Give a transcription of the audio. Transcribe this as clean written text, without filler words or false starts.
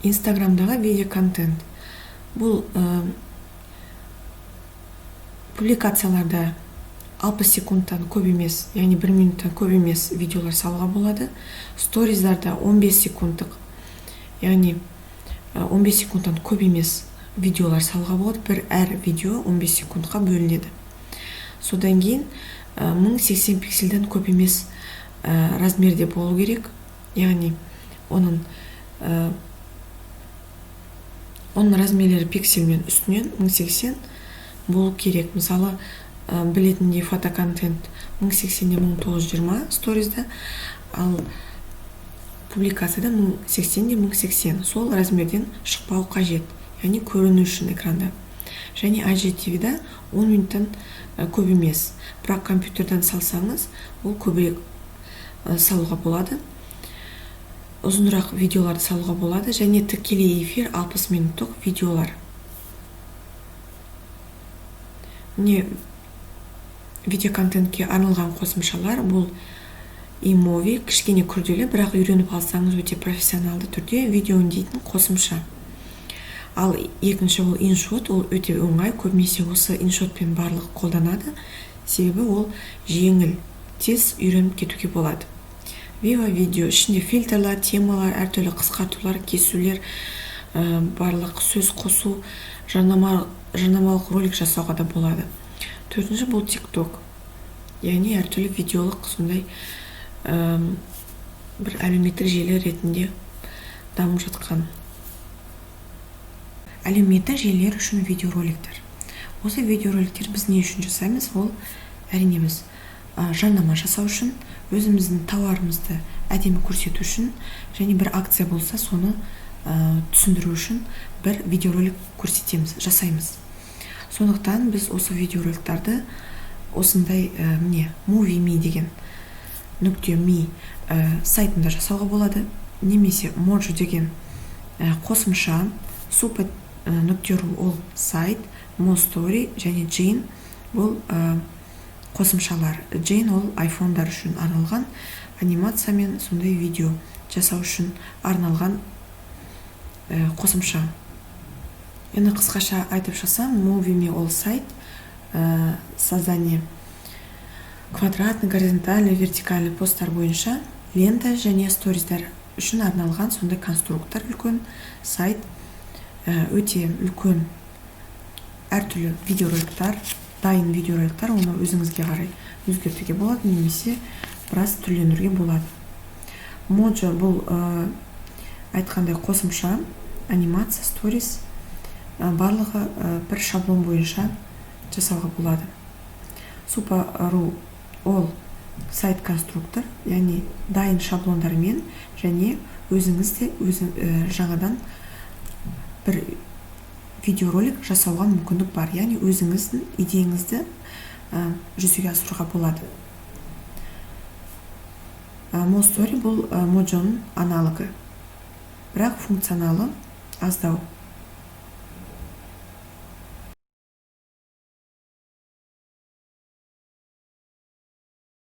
Инстаграмдағы видео контент. Бұл публикацияларда 60 секундтан көп емес, яғни 1 минуттан көп емес видеолар салуға болады. Сториздарда 15 секундтық, яғни 15 секундтан көп емес видеолар салуға болады. Әр видео 15 секундқа бөлінеді. Содан кейін 1080 пикселден көп емес размерде болу керек, яғни оның размерлері пиксельмен үстінен 1080 болу керек. Мысалы, білетіндей фотоконтент 1080-де 1920 сторизда, ал публикацияда 1080-де 1080. Сол размерден шықпау қажет, яғни көріну үшін экранда. Және IGTV-да 10 минуттан көп емес. Бірақ компьютерден салсаңыз, ол көбірек салуға болады. Ұзынырақ видеоларды салуға болады, және тікелей эфир 60 минуттық видеолар. Видеоконтентке арналған қосымшалар бұл iMovie, кішкене күрделі, бірақ үйреніп алсаңыз өте профессионалды түрде видео өңдейтін қосымша. Ал екінші ол InShot, ол өте оңай, көбінесе осы InShotпен барлығы қолданады, себебі ол жеңіл, тез үйреніп кетуге болады. Viva видео ішінде фильтрлар, темалар, әртүрлі қысқартулар, кесулер, барлық сөз қосу, жарнамалық ролик жасауға да болады. Төртінші бұл TikTok, яғни әртүрлі видеолық сондай бір әлеуметтік желі ретінде дамып жатқан. Әлеуметтік желілер үшін видеороликтер. Осы видеороликтер біз не үшін жасаймыз? Ол әрине біз жарнама жасау үшін, өзіміздің тауарымызды әдемі көрсету үшін, және бір акция болса, соны түсіндіру үшін бір видеоролик көрсетеміз, жасаймыз. Сондықтан біз осы видеороликтарды осындай MovieMe деген .me сайтында жасауға болады, немесе Mojo деген қосымша, Super.ru ол сайт, MoStory және Jane бұл қосымшалар. Jane ол iPhone-дар үшін арналған анимация мен сондай видео жасау үшін арналған қосымша. Енді қысқаша айтып жасам, MovieMe ол сайт, создание квадратный, горизонтальный, вертикальный посттар бойынша лента және сториздар үшін арналған сондай конструктор, үлкен сайт, өте үлкен әртүрлі видеороликтар, дайын видеороликтар, оны өзіңізге қарай өзгертуге болады, немесе біраз түрленуге болады. Mojo бұл айтқандай қосымша, анимация, сторис, барлығы бір шаблон бойынша жасауға болады. Super.ru ол сайт конструктор, яғни дайын шаблондармен, және өзіңізде жаңадан бір видеоролик жасауға мүмкіндік бар, яғни өзіңіздің идеяңызды жүзеге асыруға болады. MoStory бұл Mojo'ның аналогы, бірақ функционалы аздау.